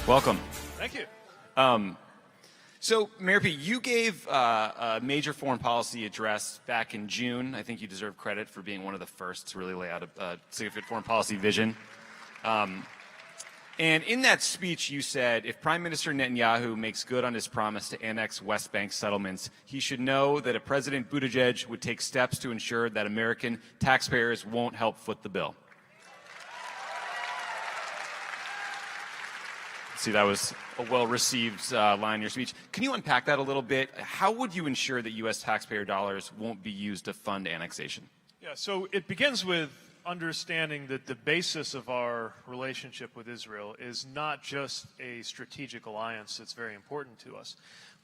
Welcome. Thank you. So, Mayor Pete, you gave a major foreign policy address back in June. I think you deserve credit for being one of the first to really lay out a significant foreign policy vision. And in that speech, you said, if Prime Minister Netanyahu makes good on his promise to annex West Bank settlements, he should know that a President Buttigieg would take steps to ensure that American taxpayers won't help foot the bill. See, that was a well-received line in your speech. Can you unpack that a little bit? How would you ensure that U.S. taxpayer dollars won't be used to fund annexation? Yeah, so it begins with understanding that the basis of our relationship with Israel is not just a strategic alliance that's very important to us,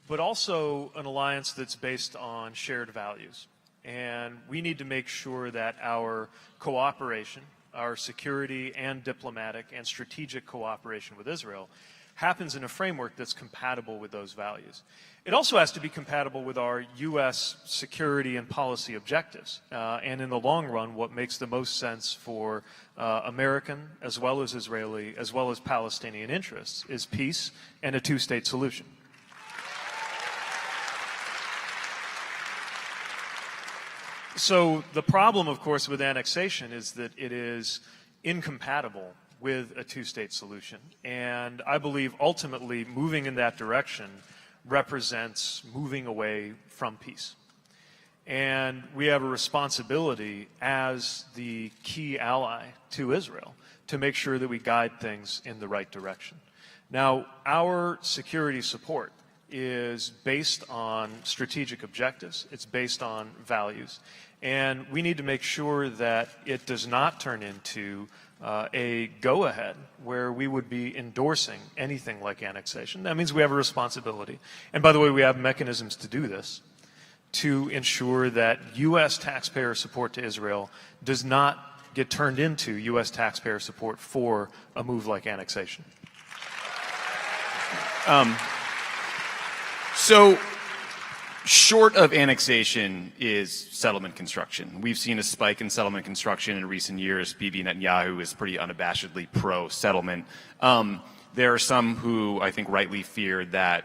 but also an alliance that's based on shared values. And we need to make sure that our cooperation, our security and diplomatic and strategic cooperation with Israel happens in a framework that's compatible with those values. It also has to be compatible with our U.S. security and policy objectives. And in the long run, what makes the most sense for American, as well as Israeli, as well as Palestinian interests is peace and a two-state solution. So the problem, of course, with annexation is that it is incompatible with a two-state solution. And I believe ultimately moving in that direction represents moving away from peace. And we have a responsibility as the key ally to Israel to make sure that we guide things in the right direction. Now, our security support is based on strategic objectives. It's based on values. And we need to make sure that it does not turn into a go-ahead where we would be endorsing anything like annexation. That means we have a responsibility. And by the way, we have mechanisms to do this, to ensure that U.S. taxpayer support to Israel does not get turned into U.S. taxpayer support for a move like annexation. So, short of annexation is settlement construction. We've seen a spike in settlement construction in recent years. Bibi Netanyahu is pretty unabashedly pro-settlement. There are some who I think rightly fear that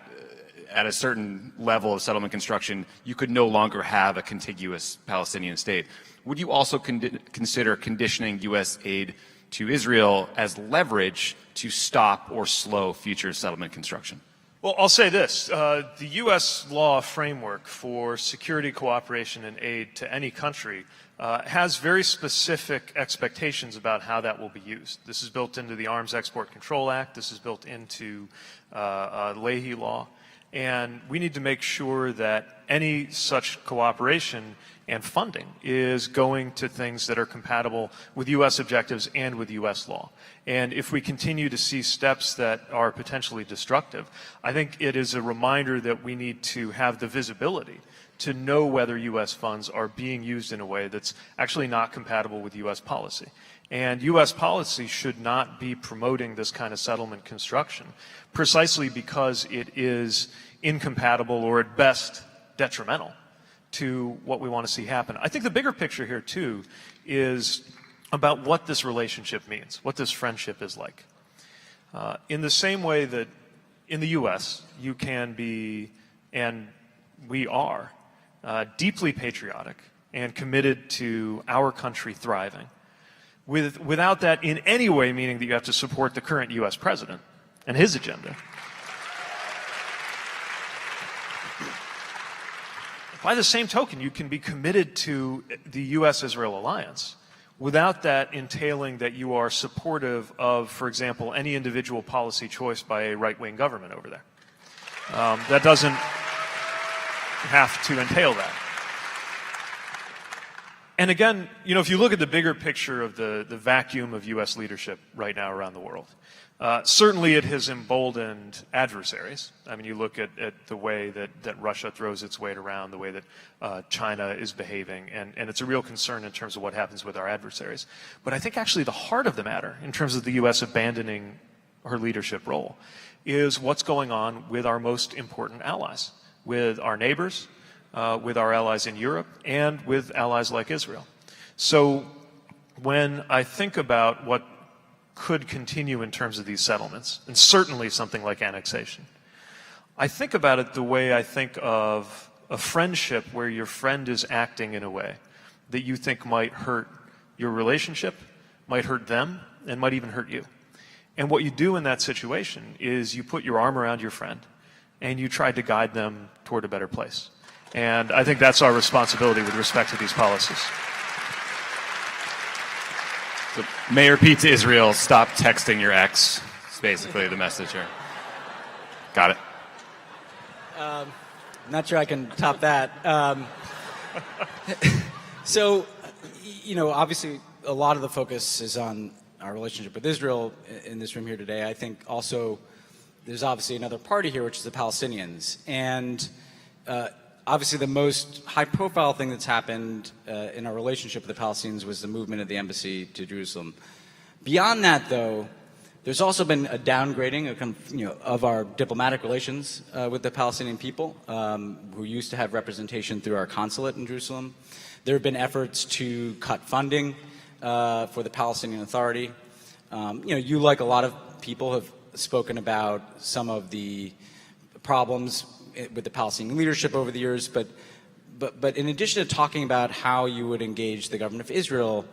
at a certain level of settlement construction, you could no longer have a contiguous Palestinian state. Would you also consider conditioning U.S. aid to Israel as leverage to stop or slow future settlement construction? Well, I'll say this. The U.S. law framework for security cooperation and aid to any country has very specific expectations about how that will be used. This is built into the Arms Export Control Act. This is built into Leahy law. And we need to make sure that any such cooperation and funding is going to things that are compatible with U.S. objectives and with U.S. law. And if we continue to see steps that are potentially destructive, I think it is a reminder that we need to have the visibility to know whether U.S. funds are being used in a way that's actually not compatible with U.S. policy. And U.S. policy should not be promoting this kind of settlement construction precisely because it is incompatible or at best detrimental to what we want to see happen. I think the bigger picture here, too, is about what this relationship means, what this friendship is like. In the same way that in the U.S. you can be, and we are, deeply patriotic and committed to our country thriving, without that in any way meaning that you have to support the current U.S. president and his agenda. By the same token, you can be committed to the U.S.-Israel alliance without that entailing that you are supportive of, for example, any individual policy choice by a right-wing government over there. That doesn't have to entail that. And again, you know, if you look at the bigger picture of the vacuum of U.S. leadership right now around the world, certainly it has emboldened adversaries. I mean, you look at the way that Russia throws its weight around, the way that China is behaving, and it's a real concern in terms of what happens with our adversaries. But I think actually the heart of the matter, in terms of the U.S. abandoning her leadership role, is what's going on with our most important allies, with our neighbors, with our allies in Europe, and with allies like Israel. So when I think about what could continue in terms of these settlements, and certainly something like annexation. I think about it the way I think of a friendship where your friend is acting in a way that you think might hurt your relationship, might hurt them, and might even hurt you. And what you do in that situation is you put your arm around your friend and you try to guide them toward a better place. And I think that's our responsibility with respect to these policies. So, Mayor Pete to Israel, stop texting your ex. It's basically the message here. Got it. Not sure I can top that. So, obviously a lot of the focus is on our relationship with Israel in this room here today. I think also there's obviously another party here, which is the Palestinians. And obviously the most high-profile thing that's happened in our relationship with the Palestinians was the movement of the embassy to Jerusalem. Beyond that, though, there's also been a downgrading of our diplomatic relations with the Palestinian people, who used to have representation through our consulate in Jerusalem. There have been efforts to cut funding for the Palestinian Authority. You, like a lot of people, have spoken about some of the problems with the Palestinian leadership over the years, but in addition to talking about how you would engage the government of Israel,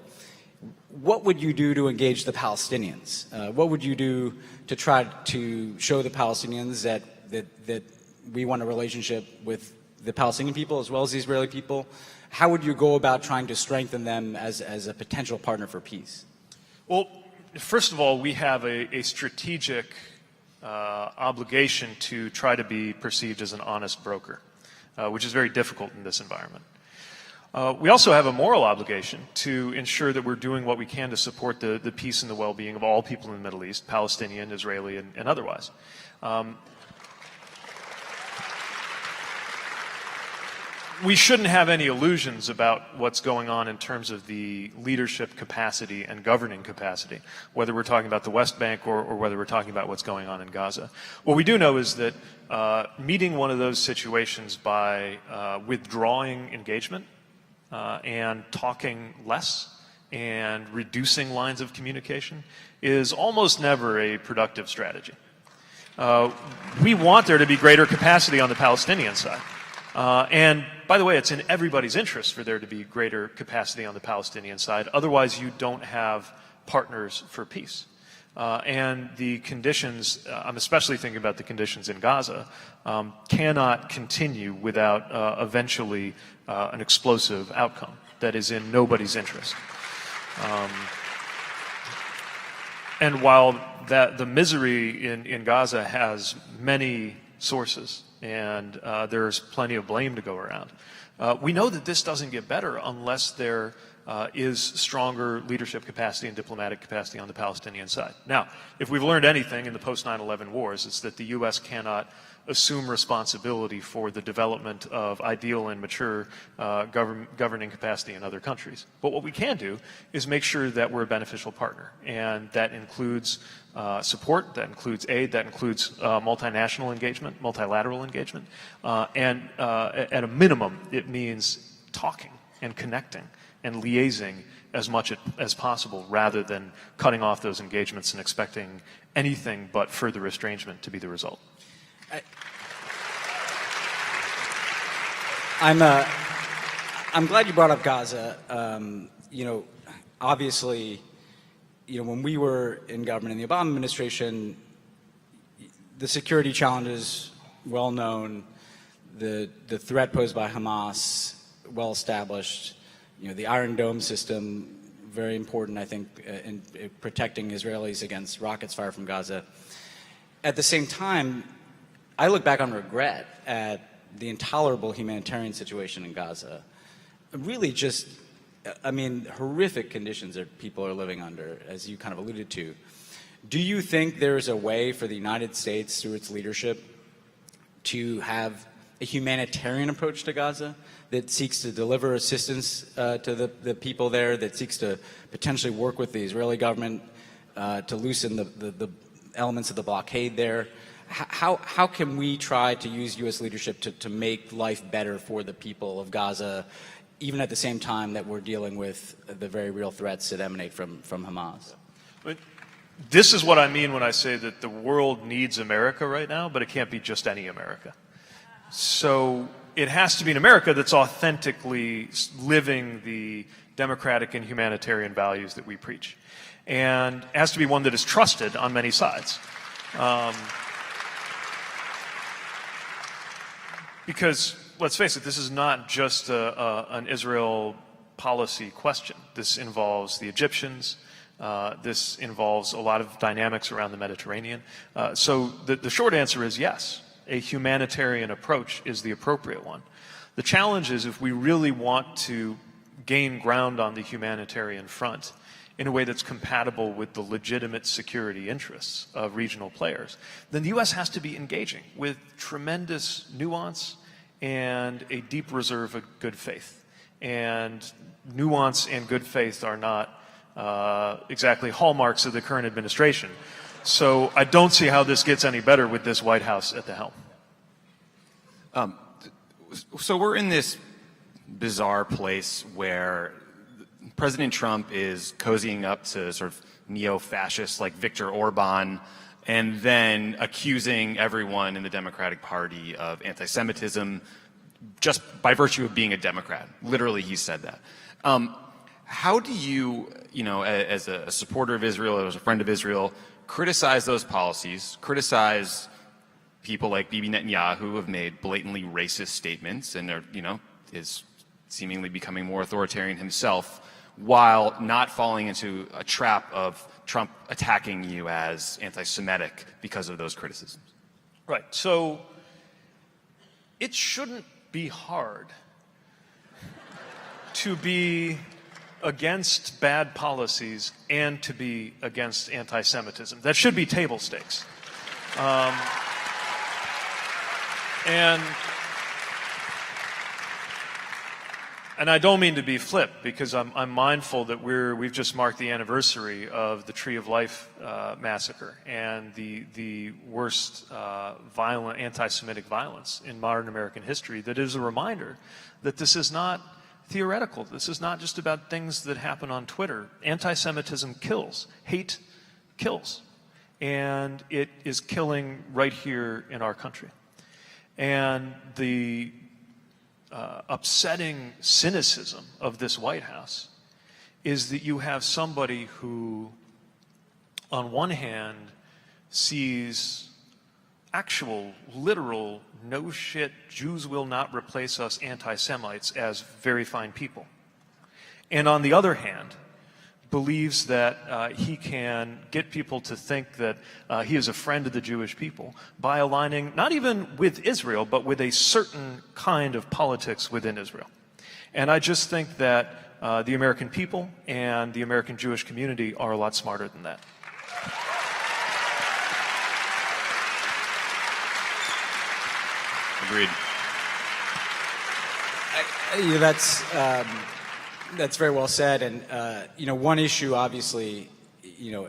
what would you do to engage the Palestinians? What would you do to try to show the Palestinians that we want a relationship with the Palestinian people as well as the Israeli people? How would you go about trying to strengthen them as a potential partner for peace? Well, first of all, we have a strategic obligation to try to be perceived as an honest broker, which is very difficult in this environment. We also have a moral obligation to ensure that we're doing what we can to support the peace and the well-being of all people in the Middle East, Palestinian, Israeli, and otherwise. We shouldn't have any illusions about what's going on in terms of the leadership capacity and governing capacity, whether we're talking about the West Bank or whether we're talking about what's going on in Gaza. What we do know is that meeting one of those situations by withdrawing engagement and talking less and reducing lines of communication is almost never a productive strategy. We want there to be greater capacity on the Palestinian side. And by the way, it's in everybody's interest for there to be greater capacity on the Palestinian side. Otherwise, you don't have partners for peace. And the conditions, I'm especially thinking about the conditions in Gaza, cannot continue without eventually an explosive outcome that is in nobody's interest. And while the misery in Gaza has many sources, and there's plenty of blame to go around, we know that this doesn't get better unless there is stronger leadership capacity and diplomatic capacity on the Palestinian side. Now, if we've learned anything in the post-9/11 wars, it's that the U.S. cannot assume responsibility for the development of ideal and mature governing capacity in other countries. But what we can do is make sure that we're a beneficial partner, and that includes support, that includes aid, that includes multinational engagement, multilateral engagement, and at a minimum, it means talking and connecting and liaising as much as possible rather than cutting off those engagements and expecting anything but further estrangement to be the result. I'm glad you brought up Gaza. Obviously, when we were in government in the Obama administration, the security challenges well known, the threat posed by Hamas well established, the Iron Dome system very important, I think, in protecting Israelis against rockets fired from Gaza. At the same time, I look back on regret at the intolerable humanitarian situation in Gaza. Really just, horrific conditions that people are living under, as you kind of alluded to. Do you think there's a way for the United States, through its leadership, to have a humanitarian approach to Gaza that seeks to deliver assistance to the people there, that seeks to potentially work with the Israeli government to loosen the elements of the blockade there? How can we try to use U.S. leadership to make life better for the people of Gaza, even at the same time that we're dealing with the very real threats that emanate from Hamas? But This is what I mean when I say that the world needs America right now, but it can't be just any America. So it has to be an America that's authentically living the democratic and humanitarian values that we preach. And it has to be one that is trusted on many sides. Because, let's face it, this is not just an Israel policy question. This involves the Egyptians. This involves a lot of dynamics around the Mediterranean. So the short answer is yes, a humanitarian approach is the appropriate one. The challenge is if we really want to gain ground on the humanitarian front in a way that's compatible with the legitimate security interests of regional players, then the U.S. has to be engaging with tremendous nuance and a deep reserve of good faith. And nuance and good faith are not exactly hallmarks of the current administration. So I don't see how this gets any better with this White House at the helm. So we're in this bizarre place where President Trump is cozying up to sort of neo-fascists like Viktor Orban and then accusing everyone in the Democratic Party of anti-Semitism just by virtue of being a Democrat. Literally, he said that. How do you, as a supporter of Israel, as a friend of Israel, criticize those policies, criticize people like Bibi Netanyahu who have made blatantly racist statements and are, is seemingly becoming more authoritarian himself, while not falling into a trap of Trump attacking you as anti-Semitic because of those criticisms? Right. So it shouldn't be hard to be against bad policies and to be against anti-Semitism. That should be table stakes. And I don't mean to be flip, because I'm mindful that we've just marked the anniversary of the Tree of Life massacre and the worst violent anti-Semitic violence in modern American history. That is a reminder that this is not theoretical. This is not just about things that happen on Twitter. Anti-Semitism kills. Hate kills. And it is killing right here in our country. And the upsetting cynicism of this White House is that you have somebody who, on one hand, sees actual, literal, no shit, Jews will not replace us anti-Semites as very fine people. And on the other hand, believes that he can get people to think that he is a friend of the Jewish people by aligning not even with Israel, but with a certain kind of politics within Israel. And I just think that the American people and the American Jewish community are a lot smarter than that. Agreed. That's very well said. And, one issue, obviously,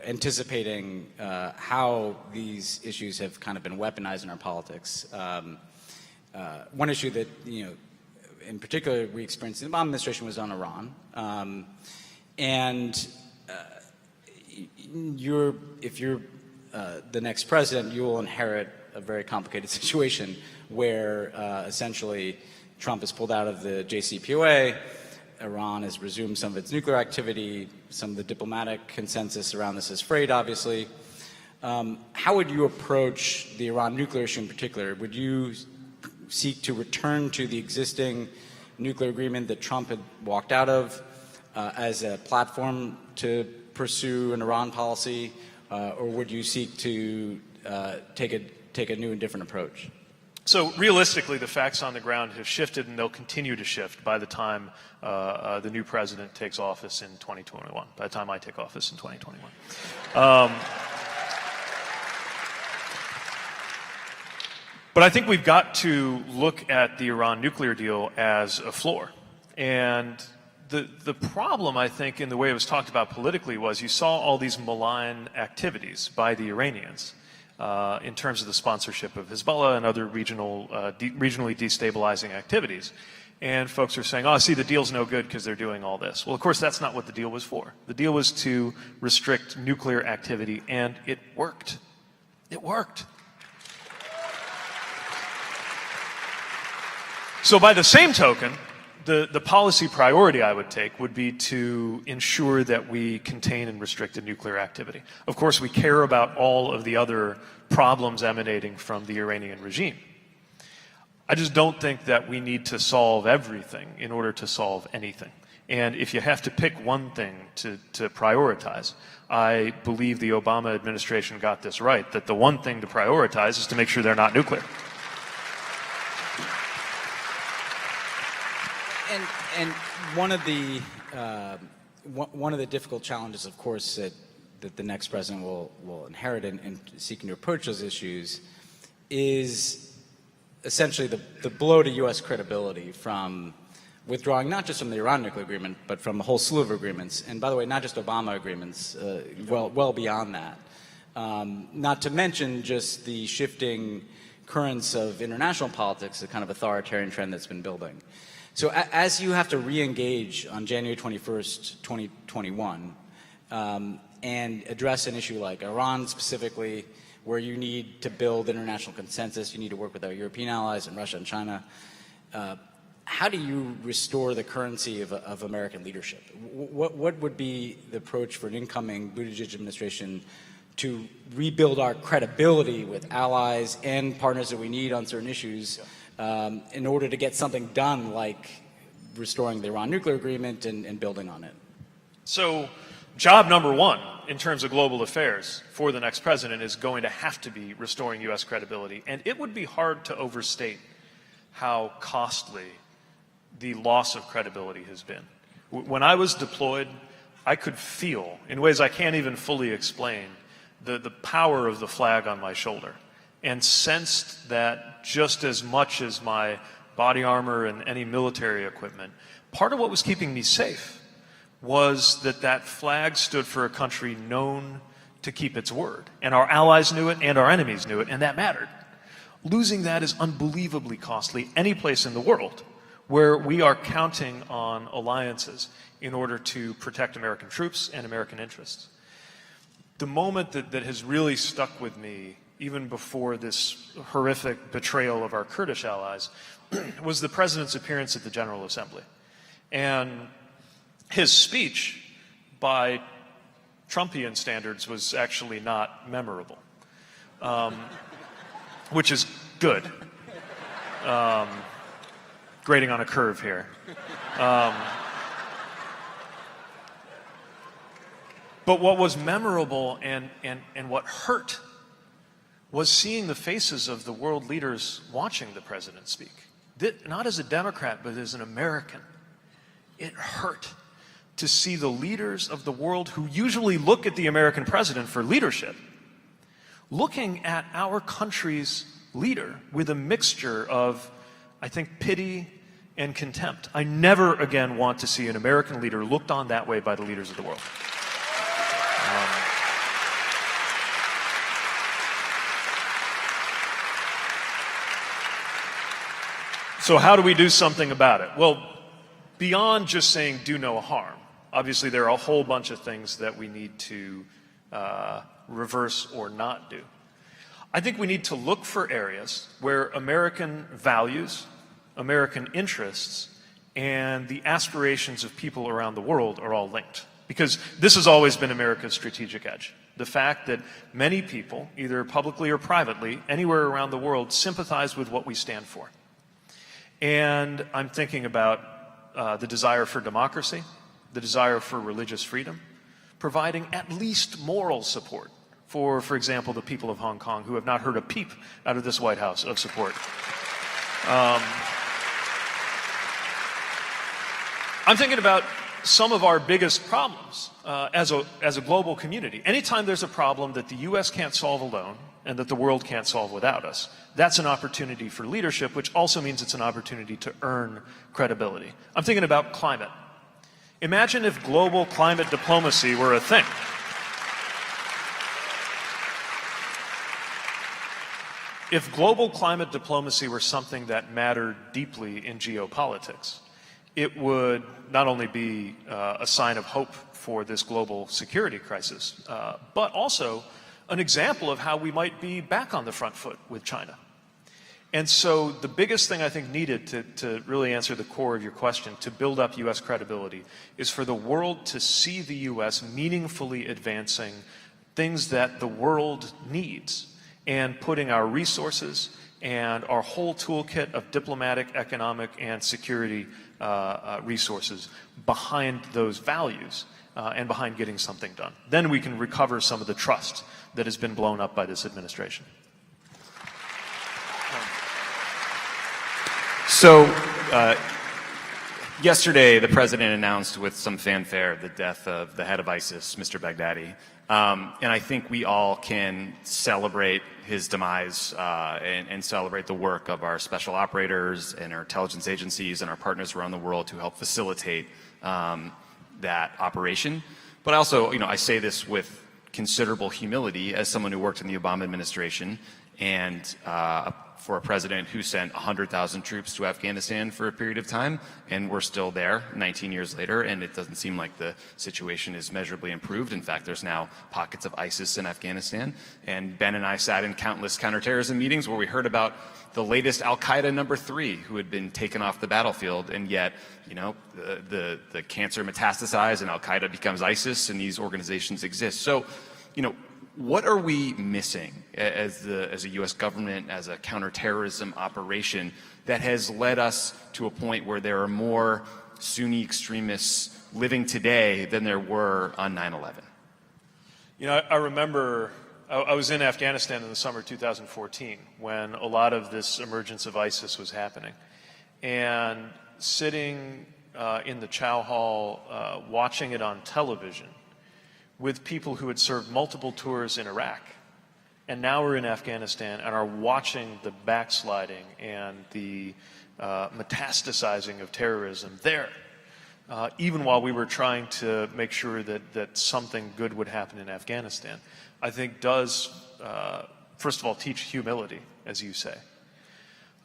anticipating how these issues have kind of been weaponized in our politics. One issue that, in particular we experienced in the Obama administration was on Iran. If you're the next president, you will inherit a very complicated situation where essentially Trump is pulled out of the JCPOA. Iran has resumed some of its nuclear activity. Some of the diplomatic consensus around this is frayed, obviously. How would you approach the Iran nuclear issue in particular? Would you seek to return to the existing nuclear agreement that Trump had walked out of as a platform to pursue an Iran policy, or would you seek to take a new and different approach? So realistically, the facts on the ground have shifted, and they'll continue to shift by the time the new president takes office in 2021, by the time I take office in 2021. But I think we've got to look at the Iran nuclear deal as a floor. And the problem, I think, in the way it was talked about politically was you saw all these malign activities by the Iranians in terms of the sponsorship of Hezbollah and other regionally destabilizing activities. And folks are saying, oh, see, the deal's no good because they're doing all this. Well, of course, that's not what the deal was for. The deal was to restrict nuclear activity, and it worked. It worked. So by the same token, the policy priority I would take would be to ensure that we contain and restrict the nuclear activity. Of course, we care about all of the other problems emanating from the Iranian regime. I just don't think that we need to solve everything in order to solve anything. And if you have to pick one thing to prioritize, I believe the Obama administration got this right, that the one thing to prioritize is to make sure they're not nuclear. And one of the difficult challenges, of course, that the next president will inherit in seeking to approach those issues is essentially the blow to U.S. credibility from withdrawing not just from the Iran nuclear agreement, but from a whole slew of agreements. And by the way, not just Obama agreements, well beyond that. Not to mention just the shifting currents of international politics, the kind of authoritarian trend that's been building. So as you have to re-engage on January 21st, 2021, and address an issue like Iran specifically, where you need to build international consensus, you need to work with our European allies and Russia and China, how do you restore the currency of American leadership? What would be the approach for an incoming Buttigieg administration to rebuild our credibility with allies and partners that we need on certain issues in order to get something done like restoring the Iran nuclear agreement and building on it? So job number one in terms of global affairs for the next president is going to have to be restoring U.S. credibility. And it would be hard to overstate how costly the loss of credibility has been. When I was deployed, I could feel, in ways I can't even fully explain, the power of the flag on my shoulder, and sensed that just as much as my body armor and any military equipment, part of what was keeping me safe was that flag stood for a country known to keep its word. And our allies knew it, and our enemies knew it, and that mattered. Losing that is unbelievably costly any place in the world where we are counting on alliances in order to protect American troops and American interests. The moment that has really stuck with me, even before this horrific betrayal of our Kurdish allies, was the president's appearance at the General Assembly. And his speech, by Trumpian standards, was actually not memorable, which is good. Grading on a curve here. But what was memorable and what hurt was seeing the faces of the world leaders watching the president speak. Not as a Democrat, but as an American. It hurt to see the leaders of the world who usually look at the American president for leadership, looking at our country's leader with a mixture of, I think, pity and contempt. I never again want to see an American leader looked on that way by the leaders of the world. So how do we do something about it? Well, beyond just saying do no harm, obviously there are a whole bunch of things that we need to reverse or not do. I think we need to look for areas where American values, American interests, and the aspirations of people around the world are all linked. Because this has always been America's strategic edge. The fact that many people, either publicly or privately, anywhere around the world, sympathize with what we stand for. And I'm thinking about the desire for democracy, the desire for religious freedom, providing at least moral support for example, the people of Hong Kong who have not heard a peep out of this White House of support. I'm thinking about some of our biggest problems as a global community. Anytime there's a problem that the U.S. can't solve alone and that the world can't solve without us, that's an opportunity for leadership, which also means it's an opportunity to earn credibility. I'm thinking about climate. Imagine if global climate diplomacy were a thing. If global climate diplomacy were something that mattered deeply in geopolitics, it would not only be a sign of hope for this global security crisis, but also an example of how we might be back on the front foot with China. And so the biggest thing I think needed to really answer the core of your question, to build up U.S. credibility, is for the world to see the U.S. meaningfully advancing things that the world needs, and putting our resources and our whole toolkit of diplomatic, economic, and security resources behind those values and behind getting something done. Then we can recover some of the trust that has been blown up by this administration. So, yesterday, the president announced with some fanfare the death of the head of ISIS, Mr. Baghdadi. And I think we all can celebrate his demise and celebrate the work of our special operators and our intelligence agencies and our partners around the world to help facilitate that operation. But also, I say this with considerable humility as someone who worked in the Obama administration and for a president who sent 100,000 troops to Afghanistan for a period of time, and we're still there 19 years later, and it doesn't seem like the situation is measurably improved. In fact, there's now pockets of ISIS in Afghanistan, and Ben and I sat in countless counterterrorism meetings where we heard about the latest Al-Qaeda number 3 who had been taken off the battlefield, and yet, the cancer metastasized and Al-Qaeda becomes ISIS, and these organizations exist. So, what are we missing as a U.S. government, as a counterterrorism operation that has led us to a point where there are more Sunni extremists living today than there were on 9/11? I remember I was in Afghanistan in the summer of 2014 when a lot of this emergence of ISIS was happening. And sitting in the Chow Hall, watching it on television, with people who had served multiple tours in Iraq, and now we're in Afghanistan and are watching the backsliding and the metastasizing of terrorism there, even while we were trying to make sure that something good would happen in Afghanistan, I think does, first of all, teach humility, as you say.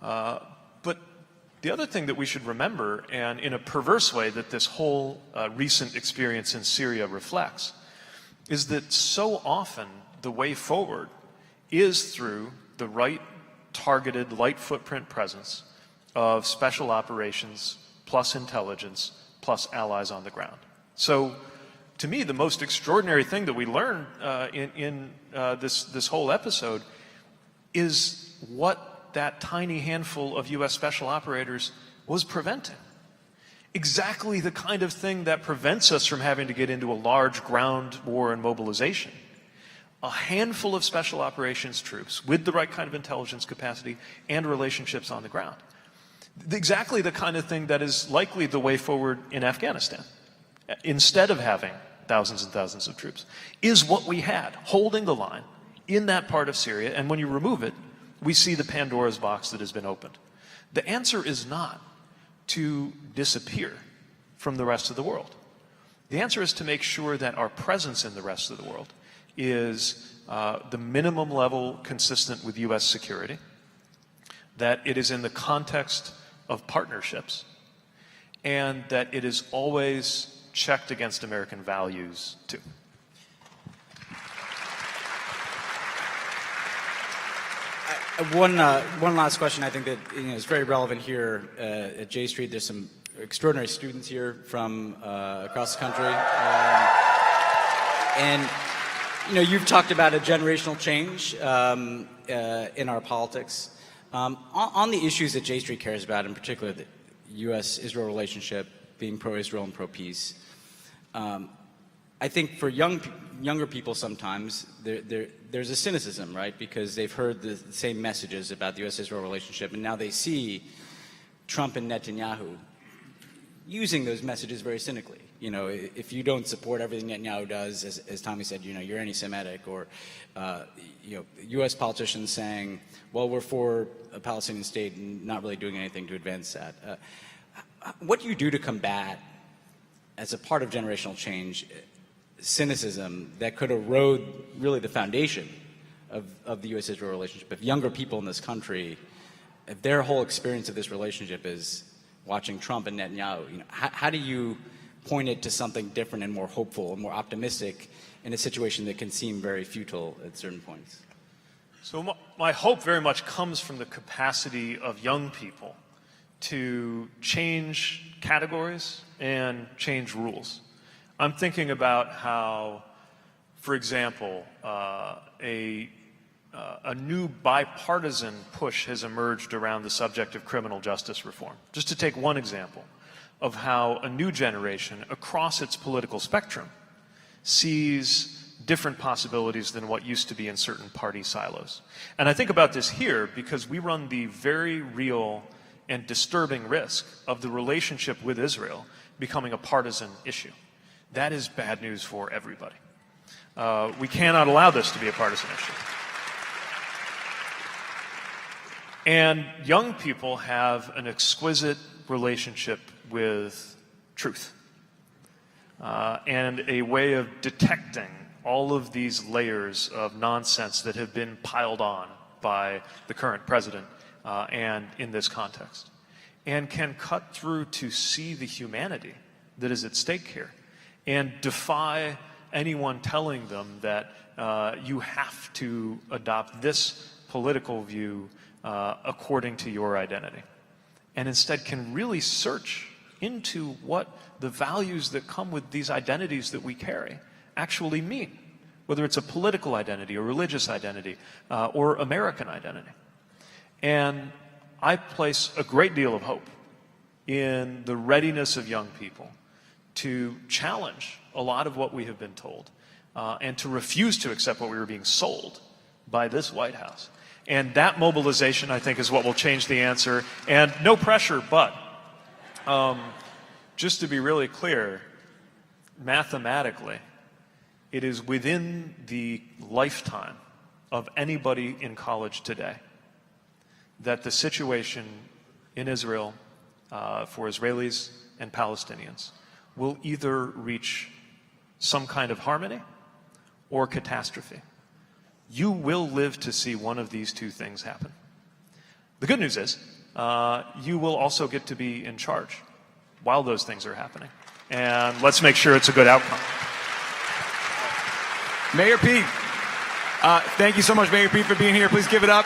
But the other thing that we should remember, and in a perverse way that this whole recent experience in Syria reflects, is that so often the way forward is through the right targeted, light footprint presence of special operations plus intelligence plus allies on the ground. So to me, the most extraordinary thing that we learned in this whole episode is what that tiny handful of U.S. special operators was preventing. Exactly the kind of thing that prevents us from having to get into a large ground war and mobilization. A handful of special operations troops with the right kind of intelligence capacity and relationships on the ground. Exactly the kind of thing that is likely the way forward in Afghanistan, instead of having thousands and thousands of troops, is what we had, holding the line in that part of Syria. And when you remove it, we see the Pandora's box that has been opened. The answer is not to disappear from the rest of the world. The answer is to make sure that our presence in the rest of the world is the minimum level consistent with U.S. security, that it is in the context of partnerships, and that it is always checked against American values, too. One last question I think that is very relevant here at J Street. There's some extraordinary students here from across the country. And you've talked about a generational change in our politics. On the issues that J Street cares about, in particular the U.S.-Israel relationship, being pro-Israel and pro-peace, I think for younger people sometimes there's a cynicism, right? Because they've heard the same messages about the U.S.-Israel relationship, and now they see Trump and Netanyahu using those messages very cynically. If you don't support everything Netanyahu does, as Tommy said, you're anti-Semitic, or U.S. politicians saying, well, we're for a Palestinian state and not really doing anything to advance that. What do you do to combat, as a part of generational change, cynicism that could erode really the foundation of the U.S.-Israel relationship, if younger people in this country, if their whole experience of this relationship is watching Trump and Netanyahu, you know, how do you point it to something different and more hopeful and more optimistic in a situation that can seem very futile at certain points? So my hope very much comes from the capacity of young people to change categories and change rules. I'm thinking about how, for example, a new bipartisan push has emerged around the subject of criminal justice reform. Just to take one example of how a new generation across its political spectrum sees different possibilities than what used to be in certain party silos. And I think about this here because we run the very real and disturbing risk of the relationship with Israel becoming a partisan issue. That is bad news for everybody. We cannot allow this to be a partisan issue. And young people have an exquisite relationship with truth and a way of detecting all of these layers of nonsense that have been piled on by the current president and in this context, and can cut through to see the humanity that is at stake here and defy anyone telling them that you have to adopt this political view according to your identity, and instead can really search into what the values that come with these identities that we carry actually mean, whether it's a political identity, a religious identity, or American identity. And I place a great deal of hope in the readiness of young people to challenge a lot of what we have been told and to refuse to accept what we were being sold by this White House. And that mobilization, I think, is what will change the answer. And no pressure, but just to be really clear, mathematically, it is within the lifetime of anybody in college today that the situation in Israel for Israelis and Palestinians will either reach some kind of harmony or catastrophe. You will live to see one of these two things happen. The good news is you will also get to be in charge while those things are happening. And let's make sure it's a good outcome. Mayor Pete, thank you so much, Mayor Pete, for being here. Please give it up.